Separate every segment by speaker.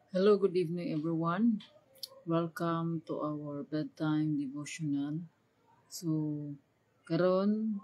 Speaker 1: Hello, good evening, everyone. Welcome to our bedtime devotional. So, karon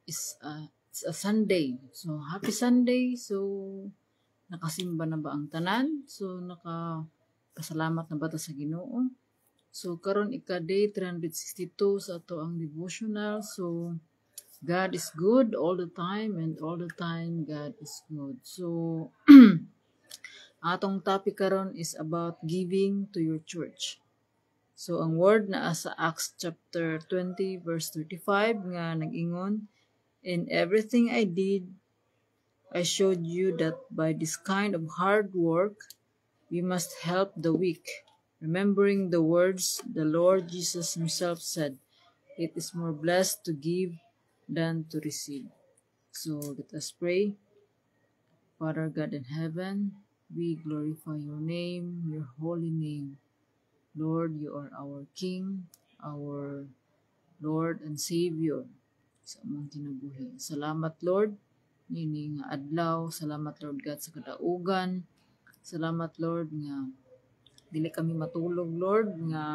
Speaker 1: it's a Sunday. So, happy Sunday. So, nakasimba na ba ang tanan? So, nakapasalamat na ba ta sa Ginoo? So, karon ika-day 362 sa ato ang devotional. So, God is good all the time and all the time God is good. So, atong topic karon is about giving to your church. So, ang word na sa Acts chapter 20 verse 35 nga nag-ingon, "In everything I did, I showed you that by this kind of hard work, we must help the weak, remembering the words the Lord Jesus himself said, it is more blessed to give than to receive." So, let us pray. Father God in heaven, we glorify your name, your holy name. Lord, you are our King, our Lord and Savior sa among kinabuhi. Salamat, Lord, nini nga adlaw. Salamat, Lord God, sa kadaugan. Salamat, Lord, nga dili kami matulog, Lord, nga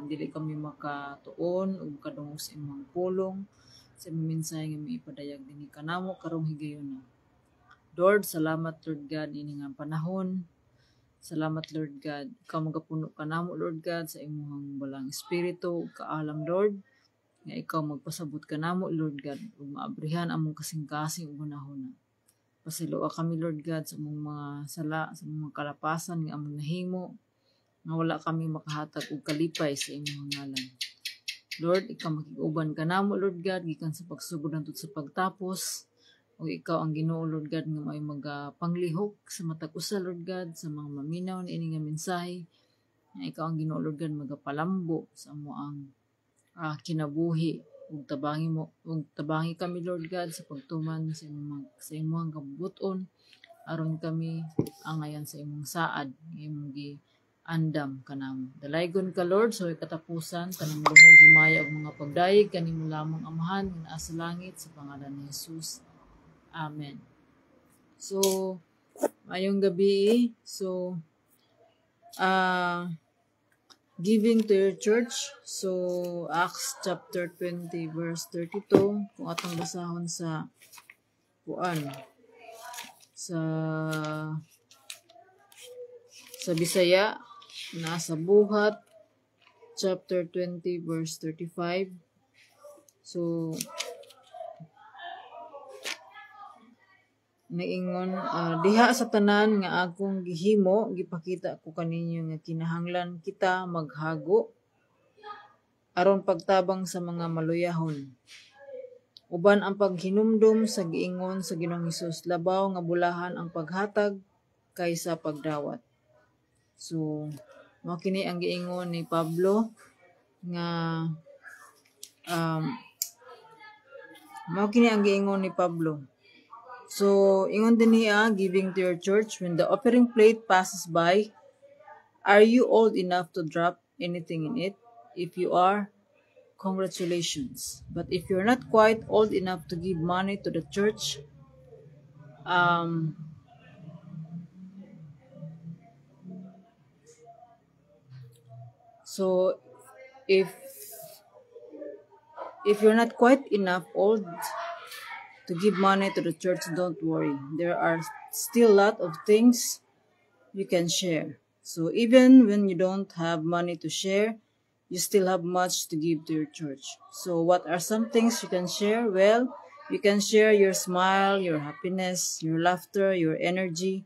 Speaker 1: dili kami makatuon o makadungog sa imong pulong sa imong mensahe nga maipadayag dinhi kanamo karong higayon na. Lord, salamat, Lord God, ini nga panahon. Salamat, Lord God. Ikaw magapuno ka namo, Lord God, sa imong balang espiritu, kaalam, Lord, nga ikaw magpasabot ka namo, Lord God, ug maabrihan among kasing-kasing ug hunahuna. Pasiloa kami, Lord God, sa among mga sala, sa among mga kalapasan nga among nahimo, nga wala kami makahatag og kalipay sa imong ngalan. Lord, ikaw makig-uban ka namo, Lord God, gikan sa pagsugod nantud sa pagtapos. O ikaw ang Ginoo, Lord God, nga may panglihok sa matag usa, Lord God, sa mga maminaw na ini nga mensahe. Nga ikaw ang Ginoo, Lord God, magapalambo sa amo ang kinabuhi. Ug tabangi kami, Lord God, sa pagtuman sa imong kabubuton aron kami angayan sa imong saad, imong andam kanamo. Dalaygon ka, Lord, so katapusan kanang lumog himaya og mga pagdayeg kanimo lamang amahan nga naa sa langit sa pangalan ni Jesus. Amen. So, mayong gabi. So, giving to your church. So, Acts chapter 20 verse 32. Kung atong basahon sa sa Bisaya, nasa Buhat chapter 20 verse 35. So, naingon, diha sa tanan nga akong gihimo, gipakita ko kaninyo nga kinahanglan kita maghago aron pagtabang sa mga maluyahon. Uban ang paghinumdum sa giingon sa Ginoong Hesus, labaw nga bulahan ang paghatag kaysa pagdawat. So, mao kini ang giingon ni Pablo nga So, ingon din niya, giving to your church, when the offering plate passes by, are you old enough to drop anything in it? If you are, congratulations. But if you're not quite old enough to give money to the church, so if you're not quite old to give money to the church, don't worry. There are still a lot of things you can share. So even when you don't have money to share, you still have much to give to your church. So what are some things you can share? Well, you can share your smile, your happiness, your laughter, your energy,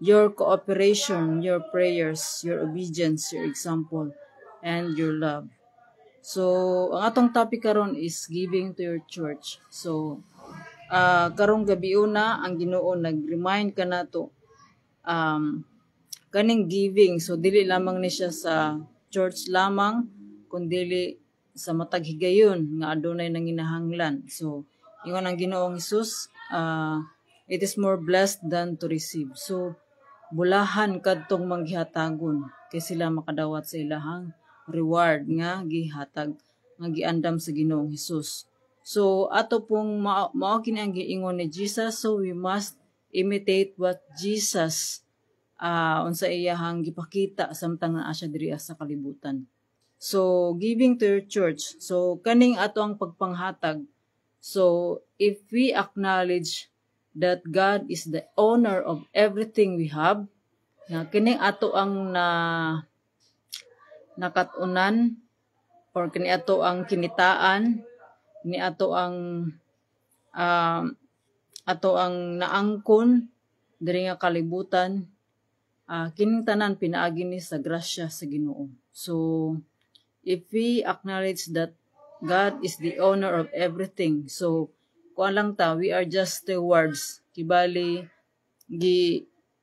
Speaker 1: your cooperation, your prayers, your obedience, your example, and your love. So, ang atong topic karon is giving to your church. So, karong gabi una, ang Ginoo nag-remind ka nato kaning giving. So, dili lamang ni siya sa church lamang, kundi sa matag higayon nga adunay nanginahanglan. So, ingon ang Ginoong Hesus, it is more blessed than to receive. So, bulahan kadtong manghihatagon kay sila makadawat sa ilahang reward nga gihatag nga giandam sa Ginoong Hesus. So ato pong mao kini ang giingon ni Jesus, so we must imitate what Jesus unsa iyahang gipakita samtang naa siya diri sa kalibutan. So giving to your church, so kaning ato ang pagpanghatag. So if we acknowledge that God is the owner of everything we have, na kini ato ang nakatunan, or kini ato ang kinitaan, kini ato ang naangkon diri nga kalibutan, kining tanan pinaagi ni sa grasya sa Ginoo. So if we acknowledge that God is the owner of everything, so kuan lang ta, we are just stewards. Kibali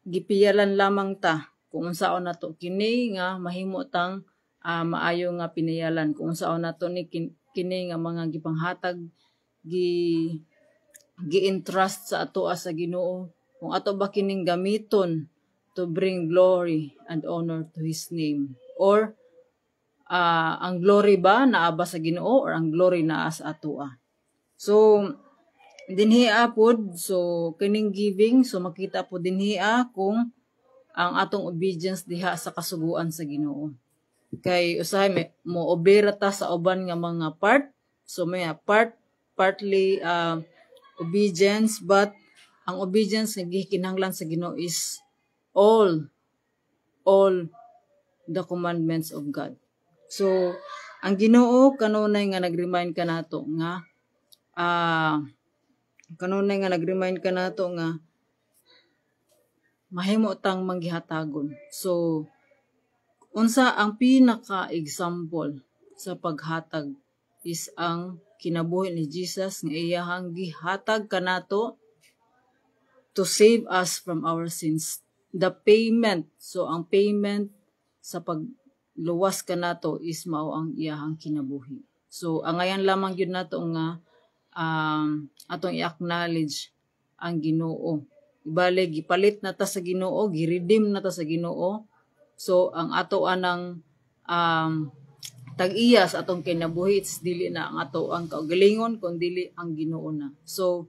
Speaker 1: gipiyalan lamang ta kung unsaon nato kini nga mahimo tang maayo nga pinayalan, kung unsaon nato ni kini nga mga gipanghatag gi-entrust sa ato sa Ginoo, kung ato ba kining gamiton to bring glory and honor to His name, or ang glory ba naa ba sa Ginoo or ang glory naa sa atoa. So dinhi pod, so kining giving, so makita po dinhi kung ang atong obedience diha sa kasuguan sa Ginoo. Kay usahay mo obera ta sa uban nga mga part, so may partly obedience, but ang obedience nga gikinahanglan sa Ginoo is all the commandments of God. So ang Ginoo kanunay nga nag-remind kanato nga mahimo tang manggihatagon. So unsa ang pinaka-example sa paghatag is ang kinabuhi ni Jesus nga iyahang gihatag kanato to save us from our sins. The payment, so ang payment sa pagluwas kanato is mao ang iyahang kinabuhi. So angayan lamang gyud nato nga atong i-acknowledge ang Ginoo. Ibalik gipalit na ta sa Ginoo, gi-redeem na ta sa Ginoo. So ang ato anang tag-iya sa atong kinabuhi, it's dili na ang ato ang kaugalingon kun dili ang Ginoo na. So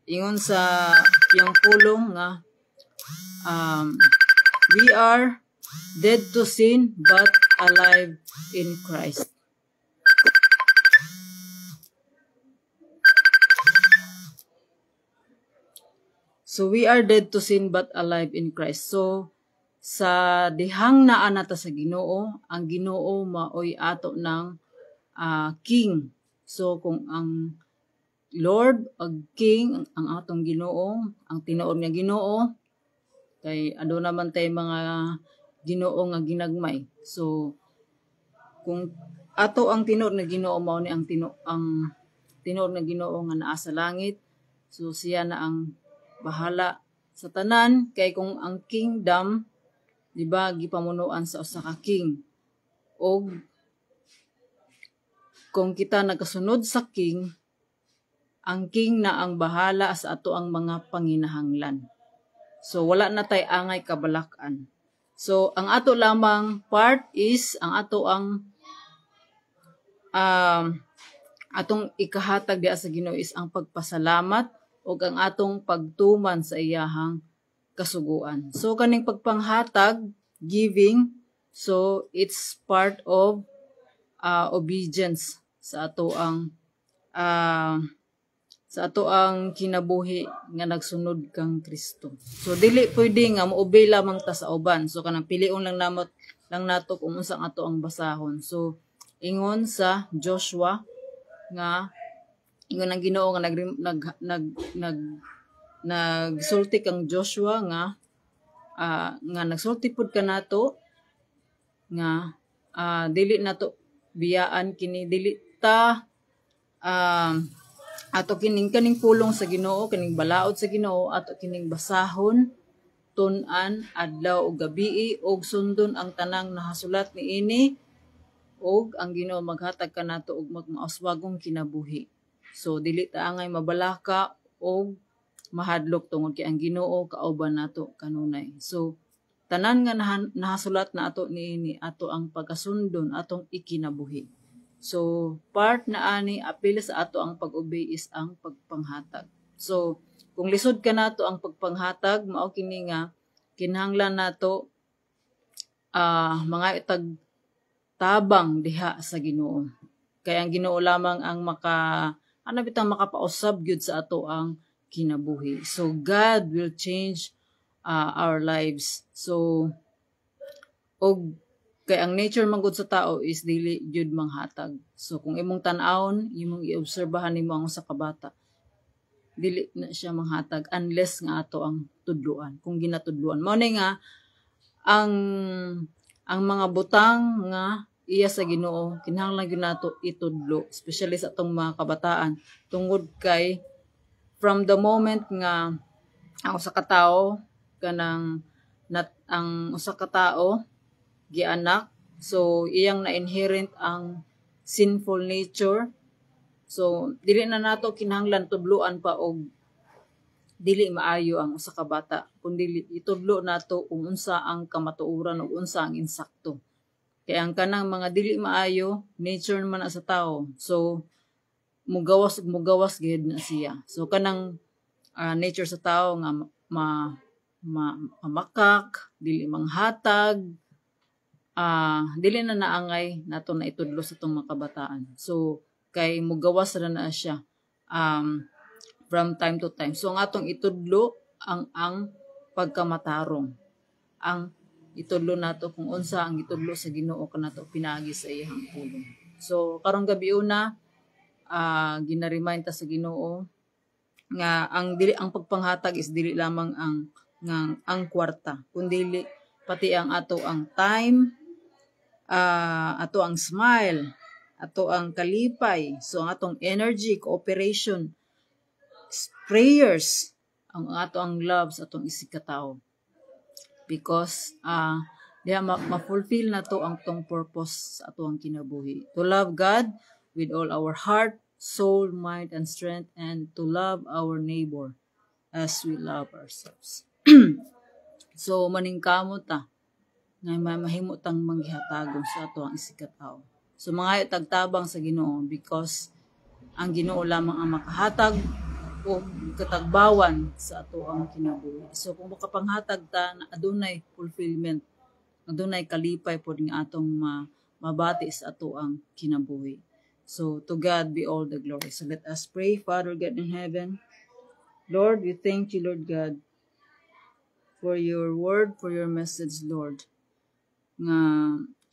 Speaker 1: ingon sa yang pulong nga we are dead to sin but alive in Christ. So we are dead to sin but alive in Christ. So sa dihang naa nata sa Ginoo, ang Ginoo maoy ato ng king. So kung ang Lord ag king ang atong Ginoo, ang tinuod nga Ginoo, kay aduna man tay mga Ginoo nga ginagmay. So kung ato ang tinuod nga Ginoo mao ni ang tinuod nga Ginoo nga naa sa langit, so siya na ang bahala sa tanan. Kay kung ang kingdom, di ba, gipamunuan sa usa ka king, o kung kita nagasunod sa king, ang king na ang bahala sa ato ang mga panginahanglan. So wala na tay angay kabalakan. So ang ato lamang part is ang ato ang atong ikahatag diha sa Ginoo is ang pagpasalamat o ang atong pagtuman sa iyahang kasuguan. So kaning pagpanghatag, giving, so it's part of obedience sa ato ang kinabuhi nga nagsunod kang Kristo. So dili pwede nga mo-obey lamang ta sa uban. So kanang pilion lang nato kung unsa ato ang basahon. So ingon sa Joshua nga ingon ang Ginoo nga nagsulti kang Joshua nga nagsulti pud kanato nga dili nato biyaan kini, dili ta ato kaning pulong sa Ginoo, kaning balaod sa Ginoo, ato kining basahon tun-an adlaw ug gabii, og sundon ang tanang nahasulat niini, og ang Ginoo maghatag kanato og magmauswagong kinabuhi. So dili ta angay mabalaka og mahadlok tungod kay ang Ginoo kauban nato kanunay. So tanan nga nahasulat na ato niini, ato ang pagkasundon atong ikinabuhi. So part na ani apil sa ato ang pag-obey is ang pagpanghatag. So kung lisod ka nato ang pagpanghatag, mao kini nga kinahanglan nato mga itag tabang diha sa Ginoo. Kaya ang Ginoo lamang ang bitang makapausab gyud sa ato ang kinabuhi. So God will change our lives. So og kay ang nature man gud sa tao is dili gyud manghatag. So kung imong tan-awon, imong iobserbahan nimo ang usa ka bata, dili na siya manghatag unless nga ato ang tudloan. Kung ginatudloan mao ni nga ang mga butang nga iya sa Ginoo kinahanglan gyud nato itudlo, especially sa atong mga kabataan, tungod kay from the moment nga ang usa ka tawo ang usa ka tawo gianak, so iyang na-inherent ang sinful nature. So dili na nato kinahanglan tudloan pa og dili maayo ang usa ka bata, kundi itudlo nato kung unsa ang kamatuoran ug unsa ang insakto. Kaya ang kanang mga dili maayo nature man sa tawo, so mugawas gid na siya. So kanang nature sa tawo nga mamakak, dili manghatag, dili na naangay nato na itudlo sa itong mga kabataan. So kay mugawas na siya from time to time. So ang atong itudlo ang pagkamatarong. Ang itudlo nato kung unsa ang itudlo sa Ginoo kanato pinaagi sa iyang pulong. So karong gabi una gina-remind ta sa Ginoo nga ang pagpanghatag is dili lamang ang kwarta, kundi pati ang ato ang time, ato ang smile, ato ang kalipay, so ang atong energy, cooperation, prayers, ang ato ang love sa atong isikataw. Because diha ma-fulfill na to ang tong purpose sa ato ang kinabuhi. To love God with all our heart, soul, mind, and strength, and to love our neighbor as we love ourselves. So maningkamot ta nga mahimo tang manggihatagon sa ato ang isikataw. So mga tagtabang sa Ginoo, because ang Ginoo lamang ang makahatag o katagbawan sa ato ang kinabuhi. So kung makapanghatag ta na adunay fulfillment, adunay kalipay pod nga atong mabati sa ato ang kinabuhi. So to God be all the glory. So let us pray. Father God in heaven, Lord, we thank you, Lord God, for your word, for your message, Lord, nga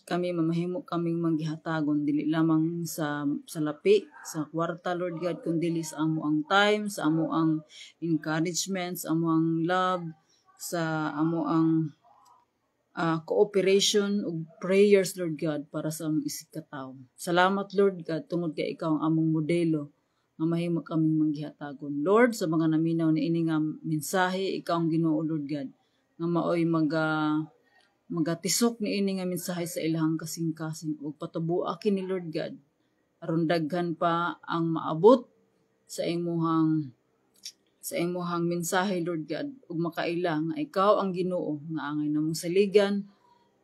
Speaker 1: kami mamahimo kaming manggihatagon dili lamang sa lapi, sa kwarta, Lord God, kundi sa amo ang time, sa amo ang encouragement, sa amo ang love, sa amo ang cooperation ug prayers, Lord God, para sa among isikataw. Salamat, Lord God, tungod kay ikaw ang among modelo nga mahimo kaming manggihatagon. Lord, sa mga naminaw ni ini nga mensahe, ikaw ang Ginoo, Lord God, nga maoy magatisok ni ini nga mensahe sa ilahang kasing-kasing ug patuboa kini, Lord God, aron daghan pa ang maabot sa imuhang mensahe, Lord God, ug makaila nga ikaw ang Ginoo nga angay namong saligan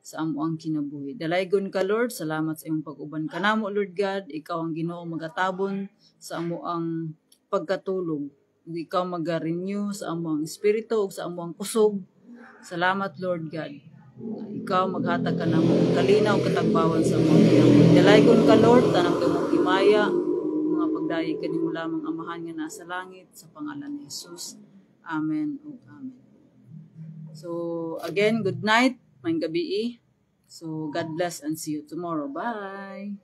Speaker 1: sa amo ang kinabuhi. Dalaygon ka, Lord, salamat sa imong pag-uban kanamo, Lord God. Ikaw ang Ginoo magatabon sa amo ang pagkatulog. Ug ikaw maga-renew sa amo ang espiritu ug sa amo ang kusog. Salamat, Lord God. Ikaw maghatag ka ng kalinaw katagbawan sa mga kinabuhi. Dalaygon ka, Lord, tanang gamong himaya, mga pagdayi kanimo lamang amahan nga nasa langit, sa pangalan ni Jesus. Amen ug amen. So again, good night, maayong gabi. So God bless and see you tomorrow. Bye.